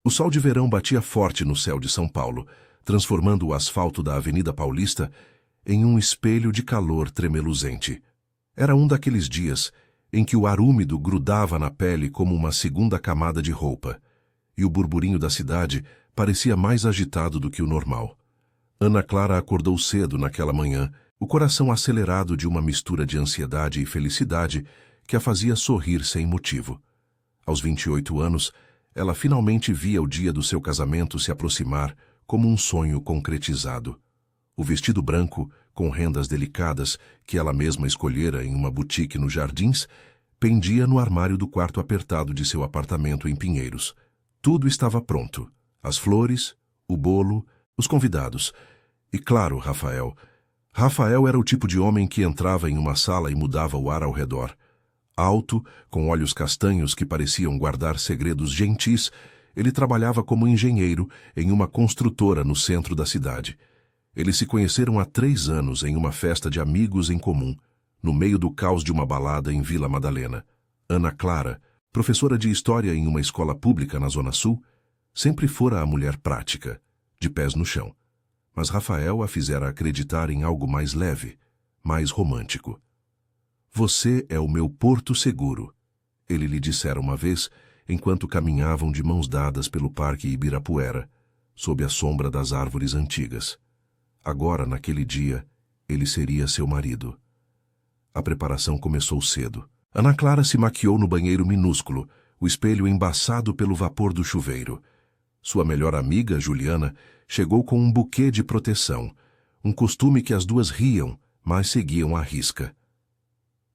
O sol de verão batia forte no céu de São Paulo, transformando o asfalto da Avenida Paulista em um espelho de calor tremeluzente. Era um daqueles dias em que o ar úmido grudava na pele como uma segunda camada de roupa, e o burburinho da cidade parecia mais agitado do que o normal. Ana Clara acordou cedo naquela manhã, o coração acelerado de uma mistura de ansiedade e felicidade que a fazia sorrir sem motivo. Aos 28 anos, ela finalmente via o dia do seu casamento se aproximar como um sonho concretizado. O vestido branco, com rendas delicadas, que ela mesma escolhera em uma boutique nos Jardins, pendia no armário do quarto apertado de seu apartamento em Pinheiros. Tudo estava pronto. As flores, o bolo, os convidados. E claro, Rafael. Rafael era o tipo de homem que entrava em uma sala e mudava o ar ao redor. Alto, com olhos castanhos que pareciam guardar segredos gentis, ele trabalhava como engenheiro em uma construtora no centro da cidade. Eles se conheceram há 3 anos em uma festa de amigos em comum, no meio do caos de uma balada em Vila Madalena. Ana Clara, professora de história em uma escola pública na Zona Sul, sempre fora a mulher prática, de pés no chão. Mas Rafael a fizera acreditar em algo mais leve, mais romântico. "Você é o meu porto seguro", ele lhe dissera uma vez, enquanto caminhavam de mãos dadas pelo Parque Ibirapuera, sob a sombra das árvores antigas. Agora, naquele dia, ele seria seu marido. A preparação começou cedo. Ana Clara se maquiou no banheiro minúsculo, o espelho embaçado pelo vapor do chuveiro. Sua melhor amiga, Juliana, chegou com um buquê de proteção, um costume que as duas riam, mas seguiam à risca.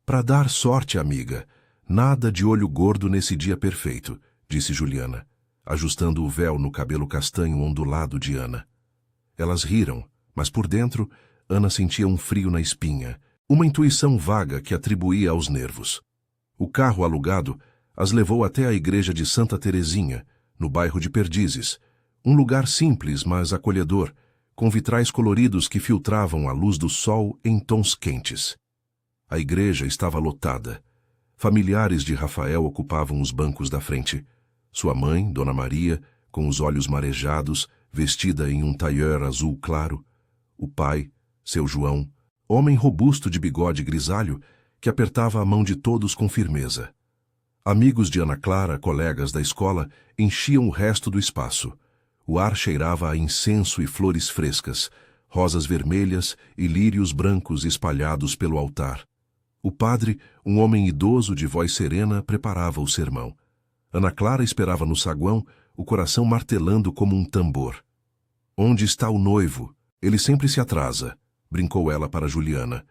"Para dar sorte, amiga, nada de olho gordo nesse dia perfeito", disse Juliana, ajustando o véu no cabelo castanho ondulado de Ana. Elas riram, mas por dentro, Ana sentia um frio na espinha, uma intuição vaga que atribuía aos nervos. O carro alugado as levou até a igreja de Santa Teresinha, no bairro de Perdizes, um lugar simples, mas acolhedor, com vitrais coloridos que filtravam a luz do sol em tons quentes. A igreja estava lotada. Familiares de Rafael ocupavam os bancos da frente. Sua mãe, Dona Maria, com os olhos marejados, vestida em um tailleur azul claro. O pai, seu João, homem robusto de bigode grisalho, que apertava a mão de todos com firmeza. Amigos de Ana Clara, colegas da escola, enchiam o resto do espaço. O ar cheirava a incenso e flores frescas, rosas vermelhas e lírios brancos espalhados pelo altar. O padre, um homem idoso de voz serena, preparava o sermão. Ana Clara esperava no saguão, o coração martelando como um tambor. "Onde está o noivo? Ele sempre se atrasa", brincou ela para Juliana,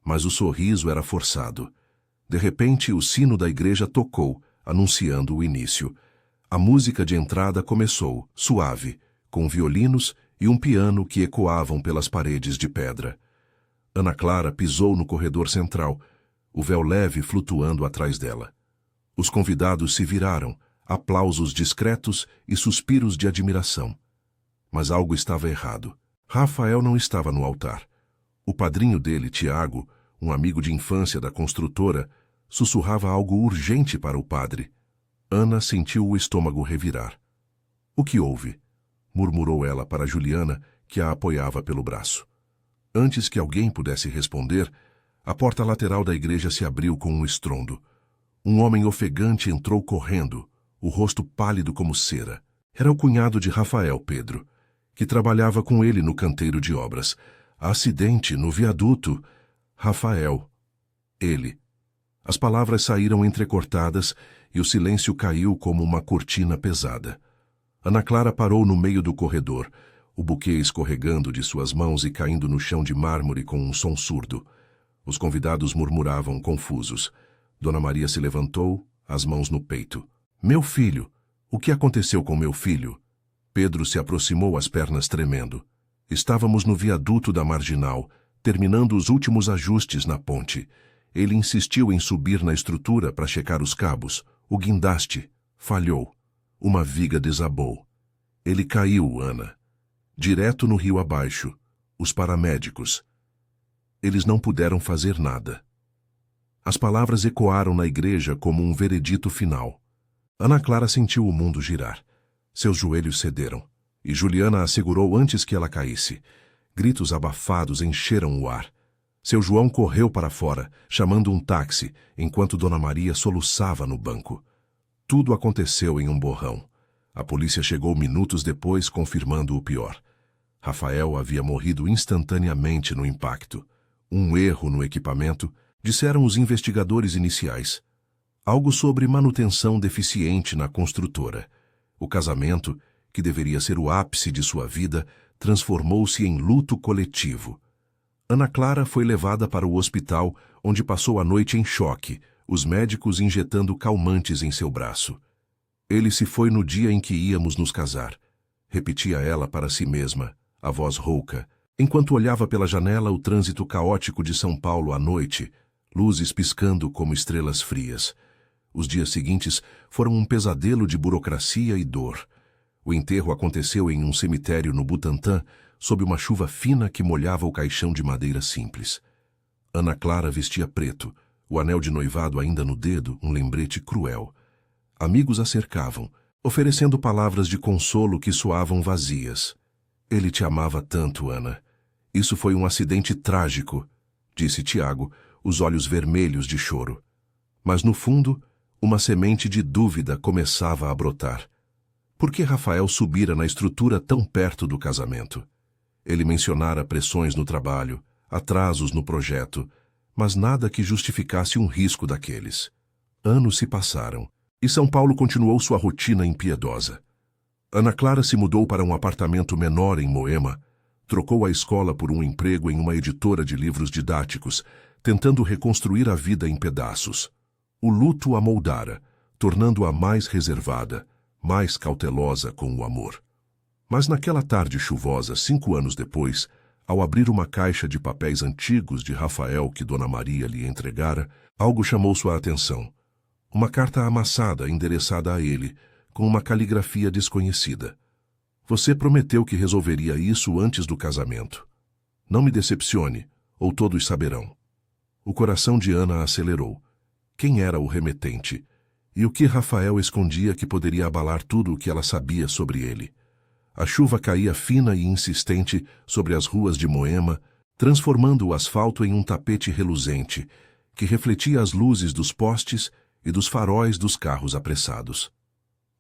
mas o sorriso era forçado. De repente, o sino da igreja tocou, anunciando o início. A música de entrada começou, suave, com violinos e um piano que ecoavam pelas paredes de pedra. Ana Clara pisou no corredor central, o véu leve flutuando atrás dela. Os convidados se viraram, aplausos discretos e suspiros de admiração. Mas algo estava errado. Rafael não estava no altar. O padrinho dele, Tiago, um amigo de infância da construtora, sussurrava algo urgente para o padre. Ana sentiu o estômago revirar. "O que houve?", murmurou ela para Juliana, que a apoiava pelo braço. Antes que alguém pudesse responder, a porta lateral da igreja se abriu com um estrondo. Um homem ofegante entrou correndo, o rosto pálido como cera. Era o cunhado de Rafael, Pedro, que trabalhava com ele no canteiro de obras. "Acidente no viaduto. Rafael." Ele. As palavras saíram entrecortadas e o silêncio caiu como uma cortina pesada. Ana Clara parou no meio do corredor, o buquê escorregando de suas mãos e caindo no chão de mármore com um som surdo. Os convidados murmuravam, confusos. Dona Maria se levantou, as mãos no peito. "Meu filho! O que aconteceu com meu filho?" Pedro se aproximou, as pernas tremendo. Estávamos no viaduto da Marginal, terminando os últimos ajustes na ponte. Ele insistiu em subir na estrutura para checar os cabos. O guindaste falhou. Uma viga desabou. Ele caiu, Ana. Direto no rio abaixo. Os paramédicos. Eles não puderam fazer nada. As palavras ecoaram na igreja como um veredito final. Ana Clara sentiu o mundo girar. Seus joelhos cederam, e Juliana a segurou antes que ela caísse. Gritos abafados encheram o ar. Seu João correu para fora, chamando um táxi, enquanto Dona Maria soluçava no banco. Tudo aconteceu em um borrão. A polícia chegou minutos depois, confirmando o pior. Rafael havia morrido instantaneamente no impacto. Um erro no equipamento, disseram os investigadores iniciais. Algo sobre manutenção deficiente na construtora. O casamento, que deveria ser o ápice de sua vida, transformou-se em luto coletivo. Ana Clara foi levada para o hospital, onde passou a noite em choque, os médicos injetando calmantes em seu braço. Ele se foi no dia em que íamos nos casar. Repetia ela para si mesma, a voz rouca, enquanto olhava pela janela o trânsito caótico de São Paulo à noite, luzes piscando como estrelas frias. Os dias seguintes foram um pesadelo de burocracia e dor. O enterro aconteceu em um cemitério no Butantã, sob uma chuva fina que molhava o caixão de madeira simples. Ana Clara vestia preto, o anel de noivado ainda no dedo, um lembrete cruel. Amigos a cercavam, oferecendo palavras de consolo que soavam vazias. Ele te amava tanto, Ana. Isso foi um acidente trágico, disse Tiago, os olhos vermelhos de choro. Mas no fundo, uma semente de dúvida começava a brotar. Por que Rafael subira na estrutura tão perto do casamento? Ele mencionara pressões no trabalho, atrasos no projeto, mas nada que justificasse um risco daqueles. Anos se passaram, e São Paulo continuou sua rotina impiedosa. Ana Clara se mudou para um apartamento menor em Moema, trocou a escola por um emprego em uma editora de livros didáticos, tentando reconstruir a vida em pedaços. O luto a moldara, tornando-a mais reservada, mais cautelosa com o amor. Mas naquela tarde chuvosa, 5 anos depois, ao abrir uma caixa de papéis antigos de Rafael que Dona Maria lhe entregara, algo chamou sua atenção. Uma carta amassada endereçada a ele, com uma caligrafia desconhecida. Você prometeu que resolveria isso antes do casamento. Não me decepcione, ou todos saberão. O coração de Ana acelerou. Quem era o remetente? E o que Rafael escondia que poderia abalar tudo o que ela sabia sobre ele? A chuva caía fina e insistente sobre as ruas de Moema, transformando o asfalto em um tapete reluzente, que refletia as luzes dos postes e dos faróis dos carros apressados.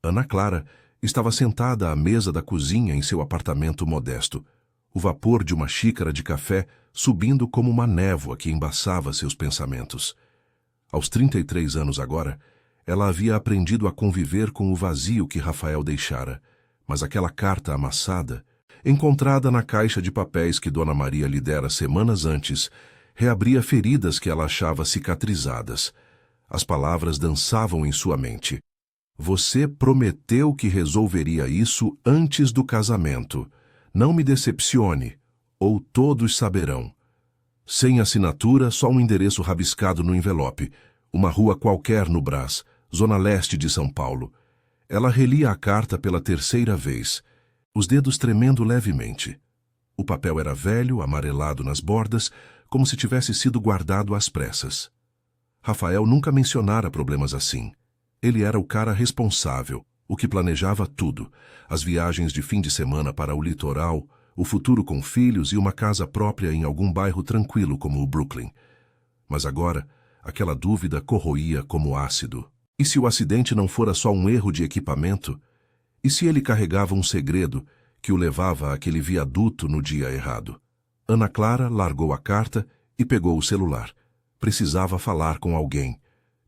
Ana Clara estava sentada à mesa da cozinha em seu apartamento modesto, o vapor de uma xícara de café subindo como uma névoa que embaçava seus pensamentos. Aos 33 anos agora, ela havia aprendido a conviver com o vazio que Rafael deixara, mas aquela carta amassada, encontrada na caixa de papéis que Dona Maria lhe dera semanas antes, reabria feridas que ela achava cicatrizadas. As palavras dançavam em sua mente. Você prometeu que resolveria isso antes do casamento. Não me decepcione, ou todos saberão. Sem assinatura, só um endereço rabiscado no envelope, uma rua qualquer no Brás, zona leste de São Paulo. Ela relia a carta pela 3ª vez, os dedos tremendo levemente. O papel era velho, amarelado nas bordas, como se tivesse sido guardado às pressas. Rafael nunca mencionara problemas assim. Ele era o cara responsável, o que planejava tudo, as viagens de fim de semana para o litoral, o futuro com filhos e uma casa própria em algum bairro tranquilo como o Brooklyn. Mas agora, aquela dúvida corroía como ácido. E se o acidente não fora só um erro de equipamento? E se ele carregava um segredo que o levava àquele viaduto no dia errado? Ana Clara largou a carta e pegou o celular. Precisava falar com alguém.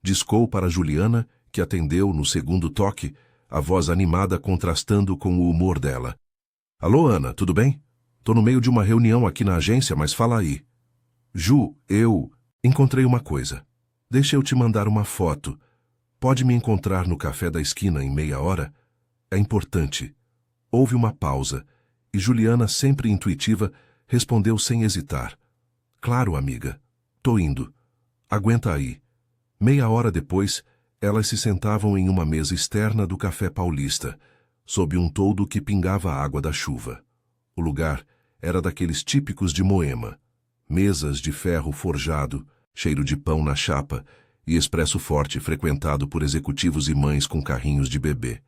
Discou para Juliana, que atendeu no segundo toque, a voz animada contrastando com o humor dela. Alô, Ana, tudo bem? Tô no meio de uma reunião aqui na agência, mas fala aí. Ju, eu encontrei uma coisa. Deixa eu te mandar uma foto. Pode me encontrar no café da esquina em meia hora? É importante. Houve uma pausa, e Juliana, sempre intuitiva, respondeu sem hesitar. Claro, amiga. Tô indo. Aguenta aí. Meia hora depois, elas se sentavam em uma mesa externa do Café Paulista, sob um toldo que pingava a água da chuva. O lugar era daqueles típicos de Moema. Mesas de ferro forjado, cheiro de pão na chapa, e expresso forte frequentado por executivos e mães com carrinhos de bebê.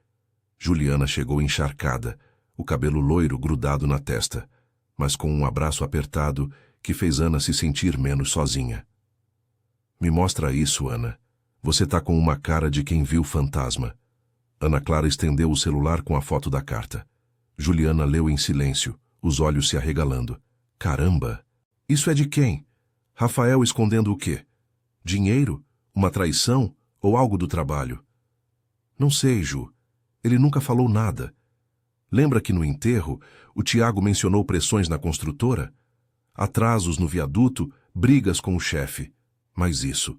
Juliana chegou encharcada, o cabelo loiro grudado na testa, mas com um abraço apertado que fez Ana se sentir menos sozinha. Me mostra isso, Ana. Você tá com uma cara de quem viu fantasma. Ana Clara estendeu o celular com a foto da carta. Juliana leu em silêncio, os olhos se arregalando. Caramba! Isso é de quem? Rafael escondendo o quê? Dinheiro? Uma traição? Ou algo do trabalho? Não sei, Ju. Ele nunca falou nada. Lembra que no enterro, o Tiago mencionou pressões na construtora? Atrasos no viaduto, brigas com o chefe. Mas isso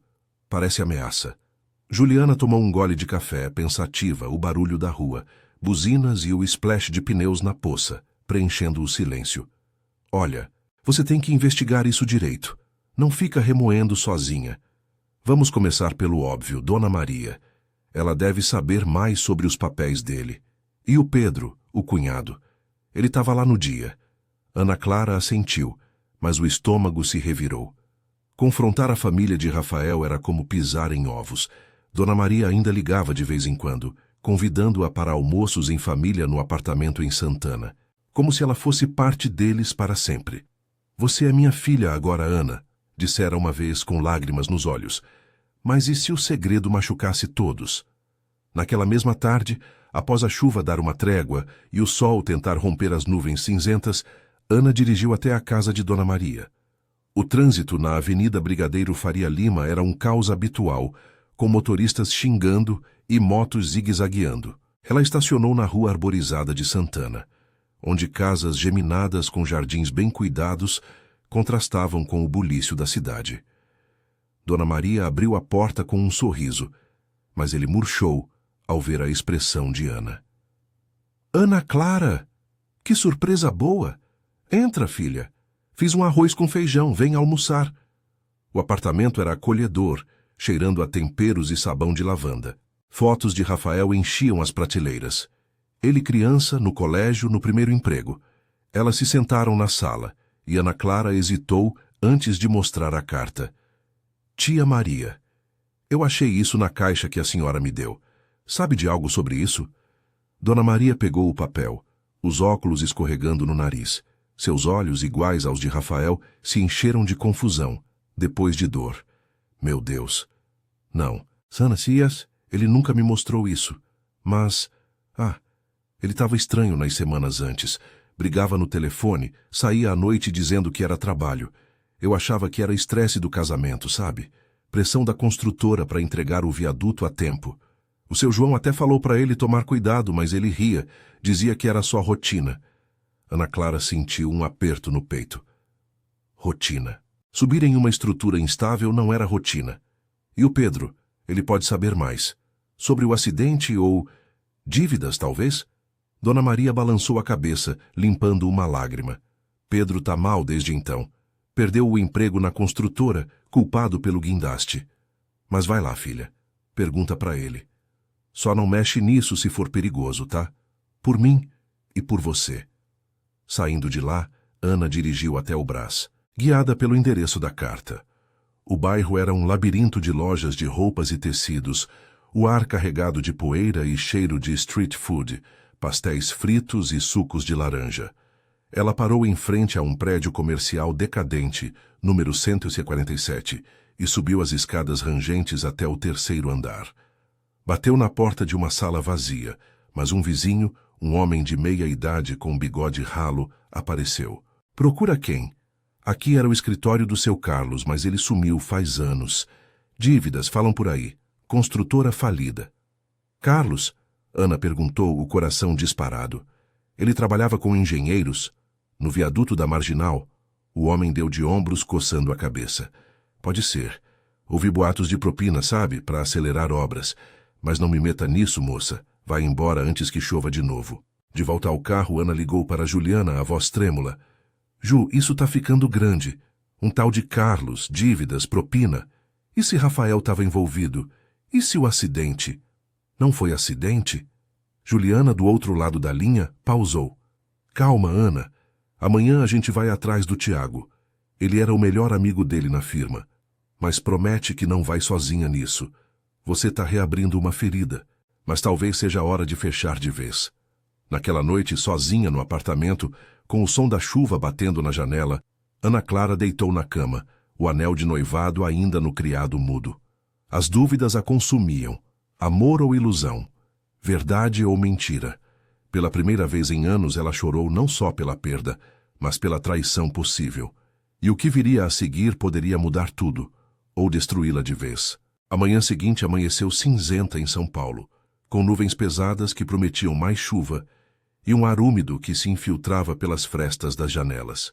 parece ameaça. Juliana tomou um gole de café, pensativa, o barulho da rua, buzinas e o splash de pneus na poça, preenchendo o silêncio. Olha, você tem que investigar isso direito. Não fica remoendo sozinha. Vamos começar pelo óbvio, Dona Maria. Ela deve saber mais sobre os papéis dele. E o Pedro, o cunhado? Ele estava lá no dia. Ana Clara assentiu, mas o estômago se revirou. Confrontar a família de Rafael era como pisar em ovos. Dona Maria ainda ligava de vez em quando, convidando-a para almoços em família no apartamento em Santana, como se ela fosse parte deles para sempre. Você é minha filha agora, Ana, dissera uma vez com lágrimas nos olhos. Mas e se o segredo machucasse todos? Naquela mesma tarde, após a chuva dar uma trégua e o sol tentar romper as nuvens cinzentas, Ana dirigiu até a casa de Dona Maria. O trânsito na Avenida Brigadeiro Faria Lima era um caos habitual, com motoristas xingando e motos zigue-zagueando. Ela estacionou na rua arborizada de Santana, onde casas geminadas com jardins bem cuidados contrastavam com o bulício da cidade. Dona Maria abriu a porta com um sorriso, mas ele murchou ao ver a expressão de Ana. Ana Clara! Que surpresa boa! Entra, filha. Fiz um arroz com feijão, vem almoçar. O apartamento era acolhedor, cheirando a temperos e sabão de lavanda. Fotos de Rafael enchiam as prateleiras. Ele criança, no colégio, no primeiro emprego. Elas se sentaram na sala, e Ana Clara hesitou antes de mostrar a carta. Tia Maria, eu achei isso na caixa que a senhora me deu. Sabe de algo sobre isso? Dona Maria pegou o papel, os óculos escorregando no nariz. Seus olhos, iguais aos de Rafael, se encheram de confusão, depois de dor. Meu Deus! Não, Sanacias, ele nunca me mostrou isso. Mas... ele estava estranho nas semanas antes. Brigava no telefone, saía à noite dizendo que era trabalho. Eu achava que era estresse do casamento, sabe? Pressão da construtora para entregar o viaduto a tempo. O seu João até falou para ele tomar cuidado, mas ele ria, dizia que era só rotina. Ana Clara sentiu um aperto no peito. Rotina. Subir em uma estrutura instável não era rotina. E o Pedro? Ele pode saber mais. Sobre o acidente ou... dívidas, talvez? Dona Maria balançou a cabeça, limpando uma lágrima. Pedro tá mal desde então. Perdeu o emprego na construtora, culpado pelo guindaste. Mas vai lá, filha. Pergunta para ele. Só não mexe nisso se for perigoso, tá? Por mim e por você. Saindo de lá, Ana dirigiu até o Brás, guiada pelo endereço da carta. O bairro era um labirinto de lojas de roupas e tecidos, o ar carregado de poeira e cheiro de street food, pastéis fritos e sucos de laranja. Ela parou em frente a um prédio comercial decadente, número 147, e subiu as escadas rangentes até o terceiro andar. Bateu na porta de uma sala vazia, mas um vizinho, um homem de meia idade com um bigode ralo, apareceu. Procura quem? Aqui era o escritório do seu Carlos, mas ele sumiu faz anos. Dívidas, falam por aí. Construtora falida. Carlos? Ana perguntou, o coração disparado. Ele trabalhava com engenheiros? No viaduto da Marginal? O homem deu de ombros, coçando a cabeça. Pode ser. Ouvi boatos de propina, sabe, para acelerar obras. Mas não me meta nisso, moça. Vai embora antes que chova de novo. De volta ao carro, Ana ligou para Juliana, a voz trêmula. Ju, isso tá ficando grande. Um tal de Carlos, dívidas, propina. E se Rafael estava envolvido? E se o acidente? Não foi acidente? Juliana, do outro lado da linha, pausou. Calma, Ana. Amanhã a gente vai atrás do Tiago. Ele era o melhor amigo dele na firma. Mas promete que não vai sozinha nisso. Você tá reabrindo uma ferida. Mas talvez seja a hora de fechar de vez. Naquela noite, sozinha no apartamento, com o som da chuva batendo na janela, Ana Clara deitou na cama, o anel de noivado ainda no criado mudo. As dúvidas a consumiam. Amor ou ilusão? Verdade ou mentira? Pela primeira vez em anos ela chorou não só pela perda, mas pela traição possível. E o que viria a seguir poderia mudar tudo, ou destruí-la de vez. A manhã seguinte amanheceu cinzenta em São Paulo, com nuvens pesadas que prometiam mais chuva e um ar úmido que se infiltrava pelas frestas das janelas.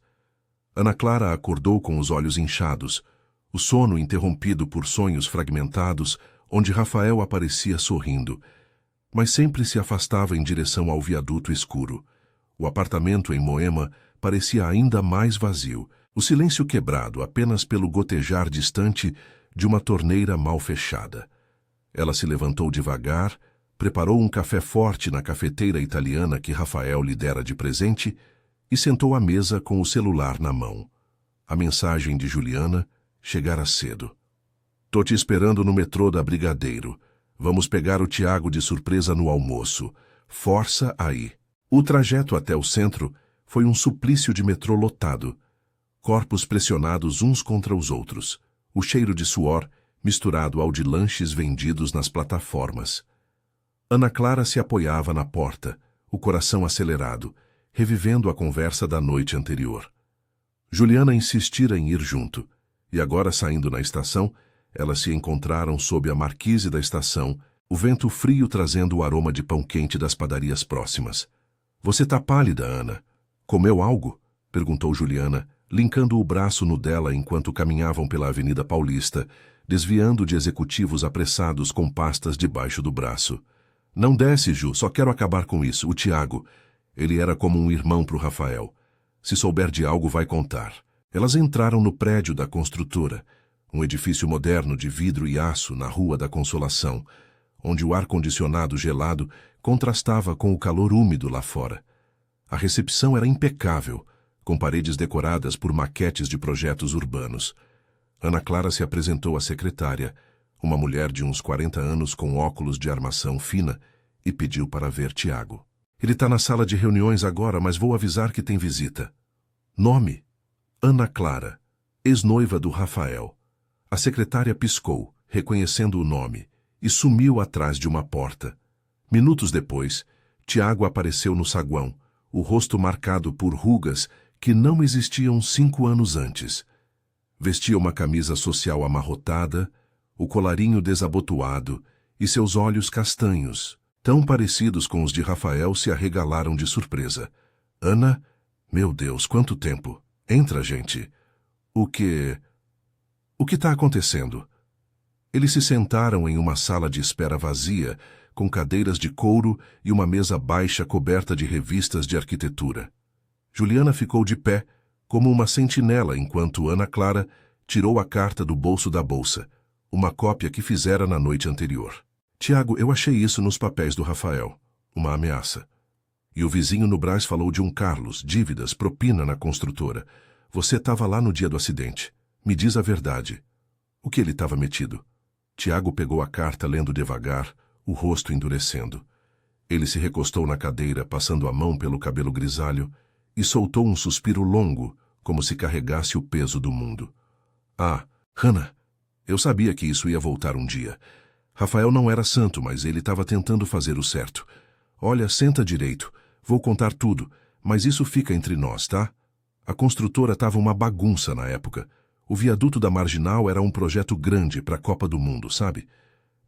Ana Clara acordou com os olhos inchados, o sono interrompido por sonhos fragmentados, onde Rafael aparecia sorrindo, mas sempre se afastava em direção ao viaduto escuro. O apartamento em Moema parecia ainda mais vazio, o silêncio quebrado apenas pelo gotejar distante de uma torneira mal fechada. Ela se levantou devagar, preparou um café forte na cafeteira italiana que Rafael lhe dera de presente e sentou à mesa com o celular na mão. A mensagem de Juliana chegara cedo. "Tô te esperando no metrô da Brigadeiro. Vamos pegar o Tiago de surpresa no almoço. Força aí." O trajeto até o centro foi um suplício de metrô lotado. Corpos pressionados uns contra os outros. O cheiro de suor misturado ao de lanches vendidos nas plataformas. Ana Clara se apoiava na porta, o coração acelerado, revivendo a conversa da noite anterior. Juliana insistira em ir junto, e agora, saindo na estação, elas se encontraram sob a marquise da estação, o vento frio trazendo o aroma de pão quente das padarias próximas. "Você tá pálida, Ana. Comeu algo?" perguntou Juliana, linkando o braço no dela enquanto caminhavam pela Avenida Paulista, desviando de executivos apressados com pastas debaixo do braço. "Não desce, Ju, só quero acabar com isso. O Tiago, ele era como um irmão pro Rafael. Se souber de algo, vai contar." Elas entraram no prédio da construtora, um edifício moderno de vidro e aço na Rua da Consolação, onde o ar-condicionado gelado contrastava com o calor úmido lá fora. A recepção era impecável, com paredes decoradas por maquetes de projetos urbanos. Ana Clara se apresentou à secretária, uma mulher de uns 40 anos com óculos de armação fina, e pediu para ver Tiago. "Ele está na sala de reuniões agora, mas vou avisar que tem visita." Nome: Ana Clara, ex-noiva do Rafael. A secretária piscou, reconhecendo o nome, e sumiu atrás de uma porta. Minutos depois, Tiago apareceu no saguão, o rosto marcado por rugas que não existiam 5 anos antes. Vestia uma camisa social amarrotada, o colarinho desabotoado e seus olhos castanhos, tão parecidos com os de Rafael, se arregalaram de surpresa. "Ana? Meu Deus, quanto tempo! Entra, gente." O que está acontecendo?" Eles se sentaram em uma sala de espera vazia, com cadeiras de couro e uma mesa baixa coberta de revistas de arquitetura. Juliana ficou de pé, como uma sentinela, enquanto Ana Clara tirou a carta do bolso da bolsa, uma cópia que fizera na noite anterior. "Tiago, eu achei isso nos papéis do Rafael. Uma ameaça. E o vizinho no Brás falou de um Carlos, dívidas, propina na construtora. Você estava lá no dia do acidente. Me diz a verdade. O que ele estava metido?" Tiago pegou a carta lendo devagar, o rosto endurecendo. Ele se recostou na cadeira, passando a mão pelo cabelo grisalho, e soltou um suspiro longo, como se carregasse o peso do mundo. "Ah, Hannah, eu sabia que isso ia voltar um dia. Rafael não era santo, mas ele estava tentando fazer o certo. Olha, senta direito. Vou contar tudo, mas isso fica entre nós, tá? A construtora estava uma bagunça na época. O viaduto da Marginal era um projeto grande para a Copa do Mundo, sabe?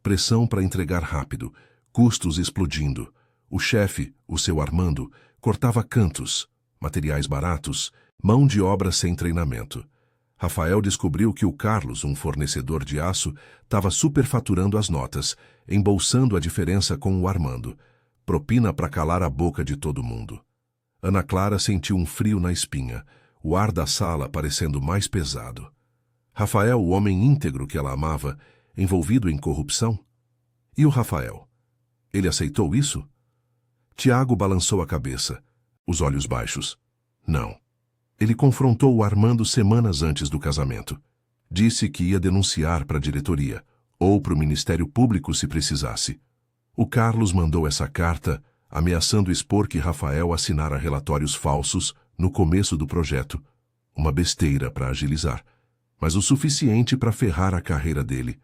Pressão para entregar rápido, custos explodindo. O chefe, o seu Armando, cortava cantos, materiais baratos, mão de obra sem treinamento. Rafael descobriu que o Carlos, um fornecedor de aço, estava superfaturando as notas, embolsando a diferença com o Armando. Propina para calar a boca de todo mundo. Ana Clara sentiu um frio na espinha, o ar da sala parecendo mais pesado. Rafael, o homem íntegro que ela amava, envolvido em corrupção? E o Rafael? Ele aceitou isso? Tiago balançou a cabeça, os olhos baixos. Não. Ele confrontou o Armando semanas antes do casamento. Disse que ia denunciar para a diretoria, ou para o Ministério Público se precisasse. O Carlos mandou essa carta ameaçando expor que Rafael assinara relatórios falsos no começo do projeto. Uma besteira para agilizar, mas o suficiente para ferrar a carreira dele.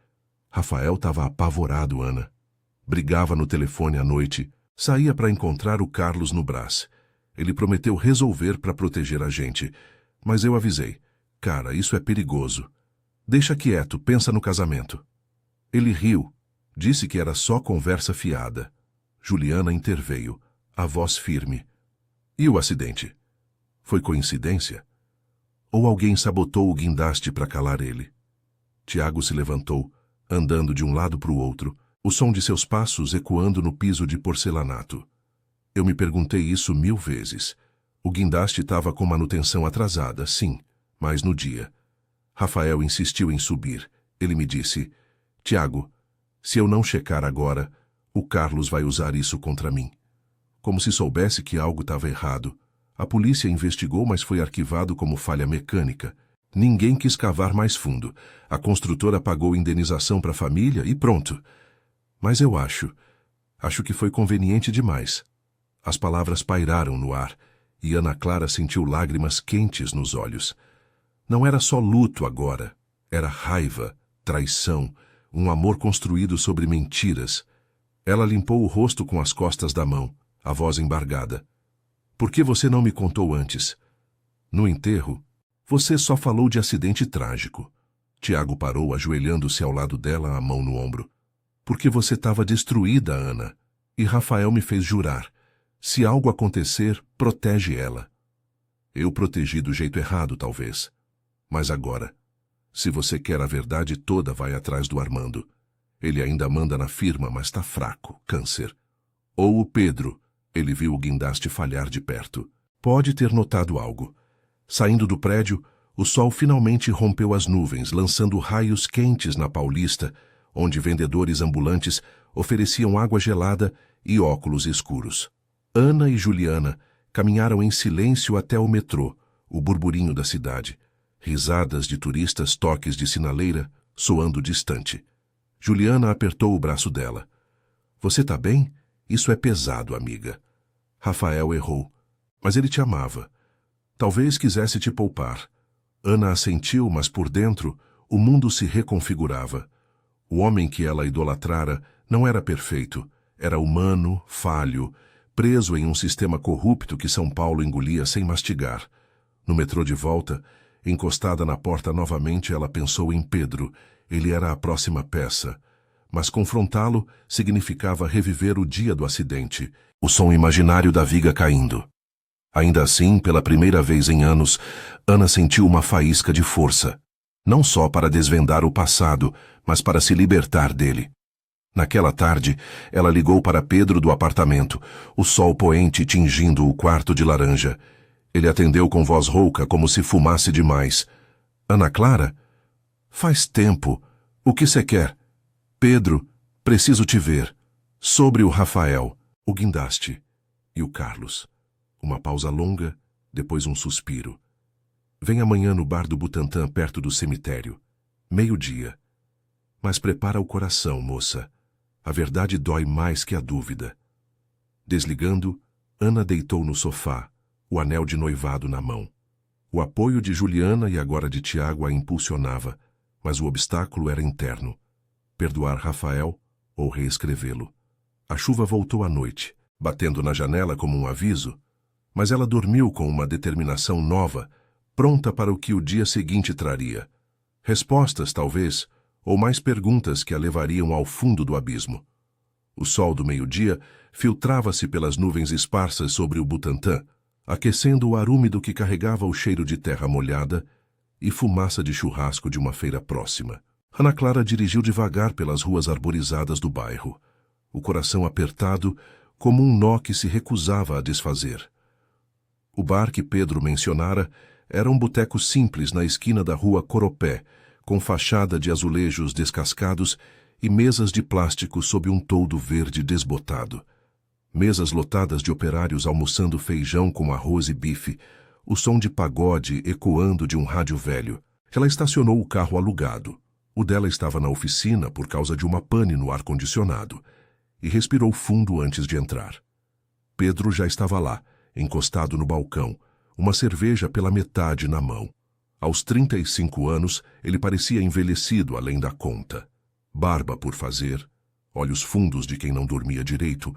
Rafael estava apavorado, Ana. Brigava no telefone à noite, saía para encontrar o Carlos no Brás. Ele prometeu resolver para proteger a gente, mas eu avisei. Cara, isso é perigoso. Deixa quieto, pensa no casamento. Ele riu, disse que era só conversa fiada. Juliana interveio, a voz firme. E o acidente? Foi coincidência? Ou alguém sabotou o guindaste para calar ele? Tiago se levantou, andando de um lado para o outro, o som de seus passos ecoando no piso de porcelanato. Eu me perguntei isso 1000 vezes. O guindaste estava com manutenção atrasada, sim, mas no dia. Rafael insistiu em subir. Ele me disse, Tiago, se eu não checar agora, o Carlos vai usar isso contra mim. Como se soubesse que algo estava errado. A polícia investigou, mas foi arquivado como falha mecânica. Ninguém quis cavar mais fundo. A construtora pagou indenização para a família e pronto. Mas eu acho que foi conveniente demais. As palavras pairaram no ar, e Ana Clara sentiu lágrimas quentes nos olhos. Não era só luto agora, era raiva, traição, um amor construído sobre mentiras. Ela limpou o rosto com as costas da mão, a voz embargada. Por que você não me contou antes? No enterro, você só falou de acidente trágico. Tiago parou, ajoelhando-se ao lado dela, a mão no ombro. Porque você estava destruída, Ana. E Rafael me fez jurar. Se algo acontecer, protege ela. Eu protegi do jeito errado, talvez. Mas agora, se você quer a verdade toda, vai atrás do Armando. Ele ainda manda na firma, mas está fraco, câncer. Ou o Pedro. Ele viu o guindaste falhar de perto. Pode ter notado algo. Saindo do prédio, o sol finalmente rompeu as nuvens, lançando raios quentes na Paulista, onde vendedores ambulantes ofereciam água gelada e óculos escuros. Ana e Juliana caminharam em silêncio até o metrô, o burburinho da cidade. Risadas de turistas, toques de sinaleira, soando distante. Juliana apertou o braço dela. Você tá bem? Isso é pesado, amiga. Rafael errou, mas ele te amava. Talvez quisesse te poupar. Ana assentiu, mas por dentro o mundo se reconfigurava. O homem que ela idolatrara não era perfeito, era humano, falho, preso em um sistema corrupto que São Paulo engolia sem mastigar. No metrô de volta, encostada na porta novamente, ela pensou em Pedro. Ele era a próxima peça. Mas confrontá-lo significava reviver o dia do acidente, o som imaginário da viga caindo. Ainda assim, pela primeira vez em anos, Ana sentiu uma faísca de força. Não só para desvendar o passado, mas para se libertar dele. Naquela tarde, ela ligou para Pedro do apartamento, o sol poente tingindo o quarto de laranja. Ele atendeu com voz rouca, como se fumasse demais. Ana Clara? Faz tempo. O que você quer? Pedro, preciso te ver. Sobre o Rafael, o guindaste e o Carlos. Uma pausa longa, depois um suspiro. Vem amanhã no bar do Butantã, perto do cemitério. 12:00. Mas prepara o coração, moça. A verdade dói mais que a dúvida. Desligando, Ana deitou no sofá, o anel de noivado na mão. O apoio de Juliana e agora de Tiago a impulsionava, mas o obstáculo era interno. Perdoar Rafael ou reescrevê-lo. A chuva voltou à noite, batendo na janela como um aviso, mas ela dormiu com uma determinação nova, pronta para o que o dia seguinte traria. Respostas, talvez, ou mais perguntas que a levariam ao fundo do abismo. O sol do meio-dia filtrava-se pelas nuvens esparsas sobre o Butantã, aquecendo o ar úmido que carregava o cheiro de terra molhada e fumaça de churrasco de uma feira próxima. Ana Clara dirigiu devagar pelas ruas arborizadas do bairro, o coração apertado como um nó que se recusava a desfazer. O bar que Pedro mencionara era um boteco simples na esquina da rua Coropé, com fachada de azulejos descascados e mesas de plástico sob um toldo verde desbotado. Mesas lotadas de operários almoçando feijão com arroz e bife, o som de pagode ecoando de um rádio velho. Ela estacionou o carro alugado. O dela estava na oficina por causa de uma pane no ar-condicionado. e respirou fundo antes de entrar. Pedro já estava lá, encostado no balcão, uma cerveja pela metade na mão. Aos 35 anos, ele parecia envelhecido além da conta. Barba por fazer, olhos fundos de quem não dormia direito,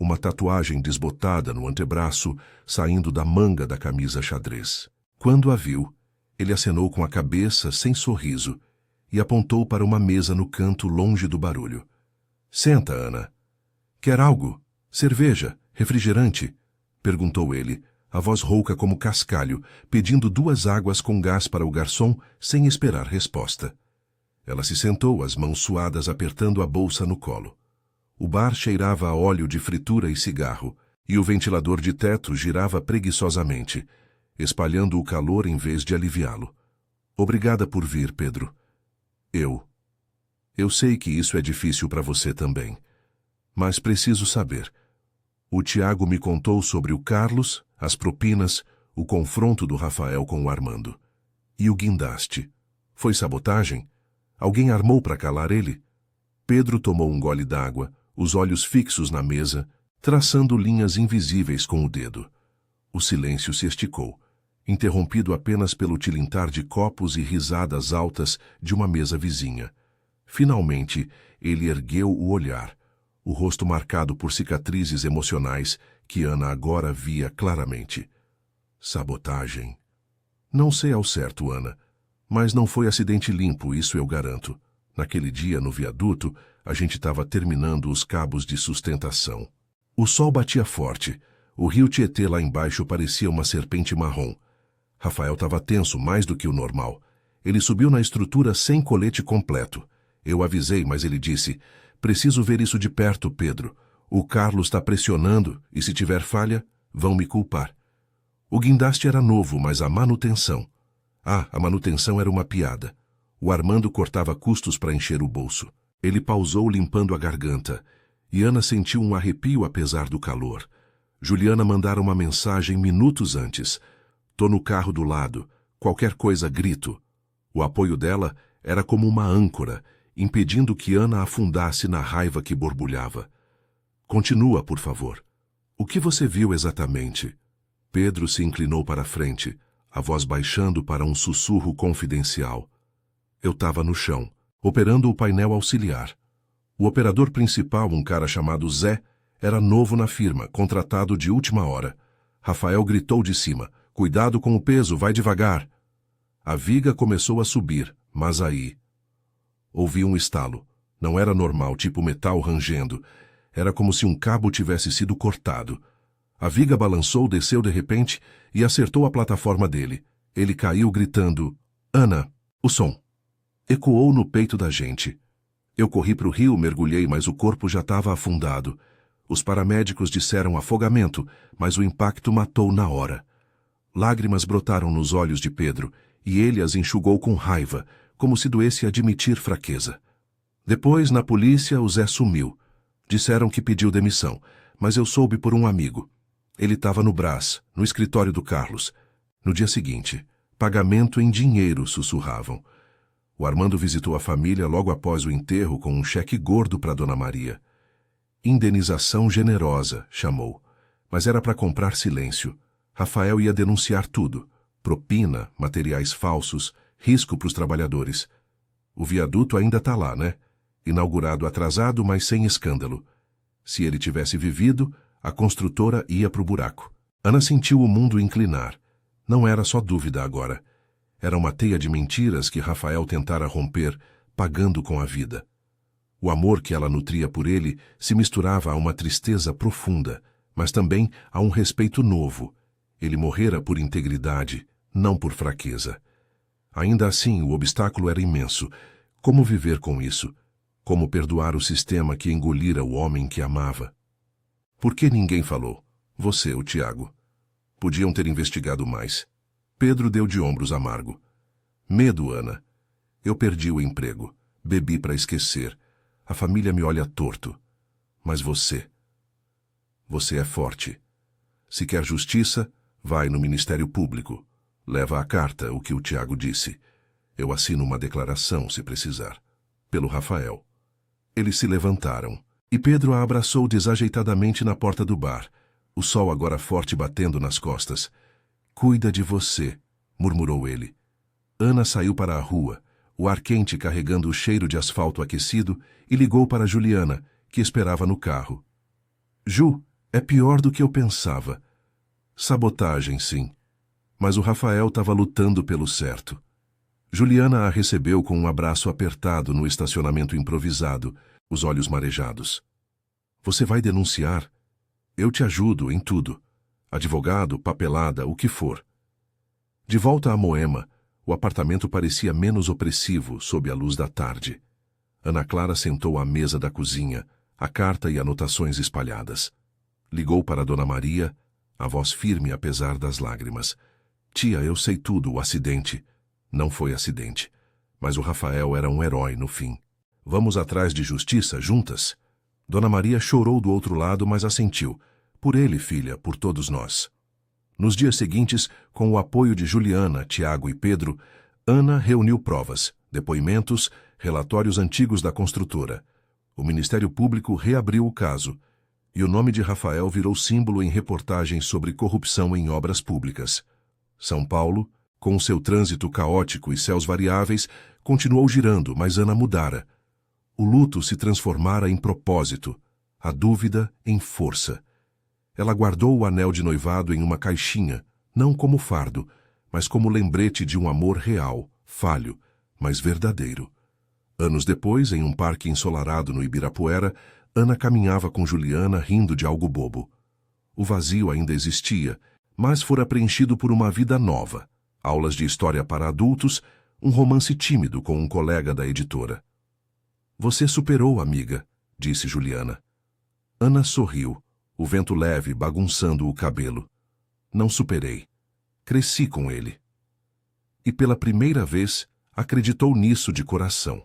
uma tatuagem desbotada no antebraço, saindo da manga da camisa xadrez. Quando a viu, ele acenou com a cabeça, sem sorriso, e apontou para uma mesa no canto longe do barulho. Senta, Ana. Quer algo? Cerveja? Refrigerante? Perguntou ele, a voz rouca como cascalho, pedindo 2 águas com gás para o garçom, sem esperar resposta. Ela se sentou, as mãos suadas apertando a bolsa no colo. O bar cheirava a óleo de fritura e cigarro, e o ventilador de teto girava preguiçosamente, espalhando o calor em vez de aliviá-lo. Obrigada por vir, Pedro. Eu sei que isso é difícil para você também. Mas preciso saber. O Tiago me contou sobre o Carlos, as propinas, o confronto do Rafael com o Armando. E o guindaste. Foi sabotagem? Alguém armou para calar ele? Pedro tomou um gole d'água, os olhos fixos na mesa, traçando linhas invisíveis com o dedo. O silêncio se esticou, interrompido apenas pelo tilintar de copos e risadas altas de uma mesa vizinha. Finalmente, ele ergueu o olhar, o rosto marcado por cicatrizes emocionais que Ana agora via claramente. Sabotagem. Não sei ao certo, Ana, mas não foi acidente limpo, isso eu garanto. Naquele dia, no viaduto, a gente estava terminando os cabos de sustentação. O sol batia forte. O rio Tietê lá embaixo parecia uma serpente marrom. Rafael estava tenso mais do que o normal. Ele subiu na estrutura sem colete completo. Eu avisei, mas ele disse, preciso ver isso de perto, Pedro. O Carlos está pressionando e se tiver falha, vão me culpar. O guindaste era novo, mas a manutenção... a manutenção era uma piada. O Armando cortava custos para encher o bolso. Ele pausou limpando a garganta, e Ana sentiu um arrepio apesar do calor. Juliana mandara uma mensagem minutos antes. Tô no carro do lado. Qualquer coisa, grito. O apoio dela era como uma âncora, impedindo que Ana afundasse na raiva que borbulhava. Continua, por favor. O que você viu exatamente? Pedro se inclinou para a frente, a voz baixando para um sussurro confidencial. Eu estava no chão, operando o painel auxiliar. O operador principal, um cara chamado Zé, era novo na firma, contratado de última hora. Rafael gritou de cima, cuidado com o peso, vai devagar. A viga começou a subir, mas aí... Ouvi um estalo. Não era normal, tipo metal rangendo. Era como se um cabo tivesse sido cortado. A viga balançou, desceu de repente e acertou a plataforma dele. Ele caiu gritando, Ana, o som. Ecoou no peito da gente. Eu corri para o rio, mergulhei, mas o corpo já estava afundado. Os paramédicos disseram afogamento, mas o impacto matou na hora. Lágrimas brotaram nos olhos de Pedro, e ele as enxugou com raiva, como se doesse admitir fraqueza. Depois, na polícia, o Zé sumiu. Disseram que pediu demissão, mas eu soube por um amigo. Ele estava no Brás, no escritório do Carlos. No dia seguinte, pagamento em dinheiro, sussurravam. O Armando visitou a família logo após o enterro com um cheque gordo para Dona Maria. Indenização generosa, chamou. Mas era para comprar silêncio. Rafael ia denunciar tudo. Propina, materiais falsos, risco para os trabalhadores. O viaduto ainda está lá, né? Inaugurado atrasado, mas sem escândalo. Se ele tivesse vivido, a construtora ia para o buraco. Ana sentiu o mundo inclinar. Não era só dúvida agora. Era uma teia de mentiras que Rafael tentara romper, pagando com a vida. O amor que ela nutria por ele se misturava a uma tristeza profunda, mas também a um respeito novo. Ele morrera por integridade, não por fraqueza. Ainda assim, o obstáculo era imenso. Como viver com isso? Como perdoar o sistema que engolira o homem que amava? Por que ninguém falou? Você, o Tiago. Podiam ter investigado mais. Pedro deu de ombros amargo. Medo, Ana. Eu perdi o emprego. Bebi para esquecer. A família me olha torto. Mas você... Você é forte. Se quer justiça, vai no Ministério Público. Leva a carta, o que o Tiago disse. Eu assino uma declaração, se precisar. Pelo Rafael. Eles se levantaram. E Pedro a abraçou desajeitadamente na porta do bar, o sol agora forte batendo nas costas. Cuida de você, murmurou ele. Ana saiu para a rua, o ar quente carregando o cheiro de asfalto aquecido, e ligou para Juliana, que esperava no carro. Ju, é pior do que eu pensava. Sabotagem, sim. Mas o Rafael estava lutando pelo certo. Juliana a recebeu com um abraço apertado no estacionamento improvisado, os olhos marejados. Você vai denunciar? Eu te ajudo em tudo. Advogado, papelada, o que for. De volta a Moema, o apartamento parecia menos opressivo sob a luz da tarde. Ana Clara sentou à mesa da cozinha, a carta e anotações espalhadas. Ligou para Dona Maria, a voz firme apesar das lágrimas. Tia, eu sei tudo, o acidente. Não foi acidente. Mas o Rafael era um herói no fim. Vamos atrás de justiça juntas? Dona Maria chorou do outro lado, mas assentiu. Por ele, filha, por todos nós. Nos dias seguintes, com o apoio de Juliana, Tiago e Pedro, Ana reuniu provas, depoimentos, relatórios antigos da construtora. O Ministério Público reabriu o caso, e o nome de Rafael virou símbolo em reportagens sobre corrupção em obras públicas. São Paulo, com seu trânsito caótico e céus variáveis, continuou girando, mas Ana mudara. O luto se transformara em propósito, a dúvida em força. Ela guardou o anel de noivado em uma caixinha, não como fardo, mas como lembrete de um amor real, falho, mas verdadeiro. Anos depois, em um parque ensolarado no Ibirapuera, Ana caminhava com Juliana rindo de algo bobo. O vazio ainda existia, mas fora preenchido por uma vida nova, aulas de história para adultos, um romance tímido com um colega da editora. Você superou, amiga, disse Juliana. Ana sorriu, o vento leve bagunçando o cabelo. Não superei. Cresci com ele. E pela primeira vez, acreditou nisso de coração.